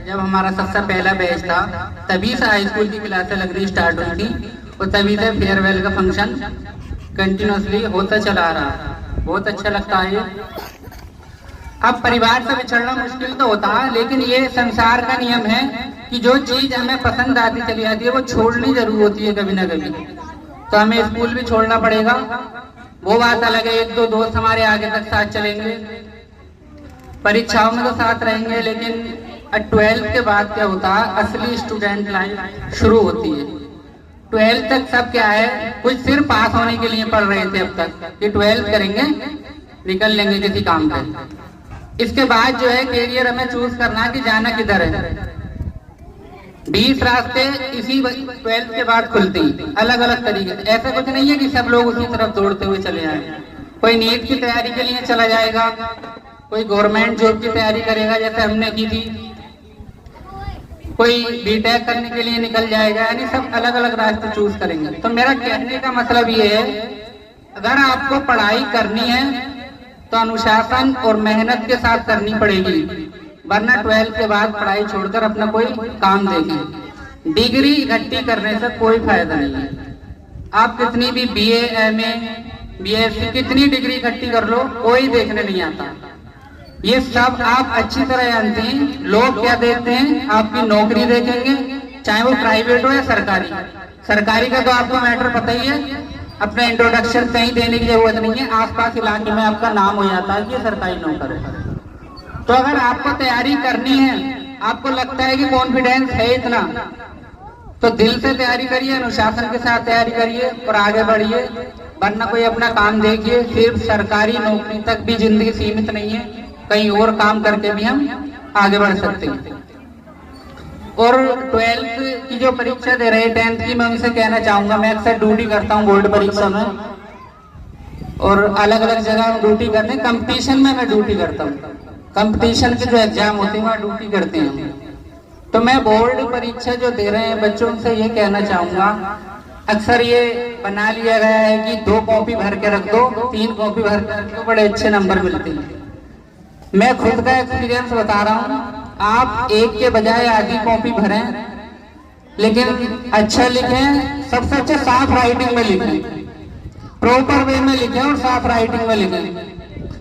जब हमारा सबसे पहला बैच था तभी से हाई स्कूल की क्लासें लगनी स्टार्ट हुई थी और तभी से फेयरवेल का फंक्शन कंटिन्यूसली होता चला रहा। बहुत अच्छा लगता है। अब परिवार से बिछड़ना मुश्किल तो होता है, लेकिन ये संसार का नियम है कि जो चीज हमें पसंद आती चली आती है वो छोड़नी जरूर होती है कभी ना कभी। तो हमें स्कूल भी छोड़ना पड़ेगा, वो बात अलग है। एक दो दोस्त हमारे आगे तक साथ चलेंगे, परीक्षाओं में तो साथ रहेंगे, लेकिन 12th के बाद क्या होता है, असली स्टूडेंट लाइफ शुरू होती है। 12th तक सब क्या है, कुछ सिर्फ पास होने के लिए पढ़ रहे थे अब तक कि 12th करेंगे निकल लेंगे किसी काम पे। इसके बाद जो है कैरियर हमें चूज करना कि जाना किधर है। 20 रास्ते इसी 12th के बाद खुलते हैं अलग अलग तरीके से। ऐसा कुछ नहीं है कि सब लोग उसी तरफ दौड़ते हुए चले आए। कोई नीट की तैयारी के लिए चला जाएगा, कोई गवर्नमेंट जॉब की तैयारी करेगा जैसे हमने की थी, कोई बीटेक करने के लिए निकल जाएगा, यानी सब अलग अलग रास्ते चूज करेंगे। तो मेरा कहने का मतलब ये है, अगर आपको पढ़ाई करनी है तो अनुशासन और मेहनत के साथ करनी पड़ेगी, वरना 12th के बाद पढ़ाई छोड़कर अपना कोई काम देखें। डिग्री इकट्ठी करने से कोई फायदा नहीं है। आप कितनी भी BA, MA, BSc कितनी डिग्री इकट्ठी कर लो, कोई देखने नहीं आता। ये सब आप अच्छी तरह जानते हैं। लोग क्या देखते हैं, आपकी नौकरी देखेंगे, चाहे वो प्राइवेट हो या सरकारी। सरकारी का तो आपको मैटर पता ही है, अपना इंट्रोडक्शन कहीं देने की जरूरत नहीं है, आसपास इलाके में आपका नाम हो जाता है कि सरकारी नौकर है। तो अगर आपको तैयारी करनी है, आपको लगता है कि कॉन्फिडेंस है इतना, तो दिल से तैयारी करिए, अनुशासन के साथ तैयारी करिए और आगे बढ़िए, वरना कोई अपना काम देखिए। सिर्फ सरकारी नौकरी तक भी जिंदगी सीमित नहीं है, कहीं और काम करके भी हम आगे बढ़ सकते हैं। और 12th की जो परीक्षा दे रहे हैं 10th की, मैं उनसे कहना चाहूंगा, मैं अक्सर ड्यूटी करता हूँ बोर्ड परीक्षा में और अलग अलग जगह ड्यूटी करते हैं। कंपटीशन में मैं ड्यूटी करता हूँ, कंपटीशन के जो एग्जाम होते हैं वहाँ ड्यूटी करते हैं। तो मैं बोर्ड परीक्षा जो दे रहे हैं बच्चों से ये कहना चाहूंगा, अक्सर ये बना लिया गया है कि 2 कॉपी भर के रख दो, 3 कॉपी भर के रख दो, बड़े अच्छे नंबर मिलते हैं। मैं खुद का एक्सपीरियंस बता रहा हूँ, आप एक के बजाय आधी कॉपी भरें, लेकिन अच्छा लिखें, सबसे अच्छा साफ राइटिंग में लिखें, प्रॉपर वे में लिखें और साफ राइटिंग में लिखें।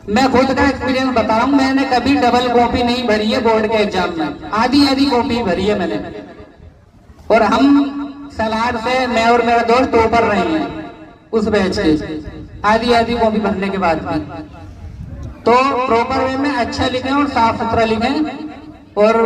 मैं खुद का एक्सपीरियंस बता रहा हूँ, मैंने कभी डबल कॉपी नहीं भरी है बोर्ड के एग्जाम में, आधी आधी कॉपी भरी है मैंने। और हम सलार से मैं और मेरा दोस्त टॉपर रहे हैं उस बैच के, आधी आधी कॉपी भरने के बाद भी। तो प्रॉपर वे में अच्छा लिखें और साफ सुथरा लिखें और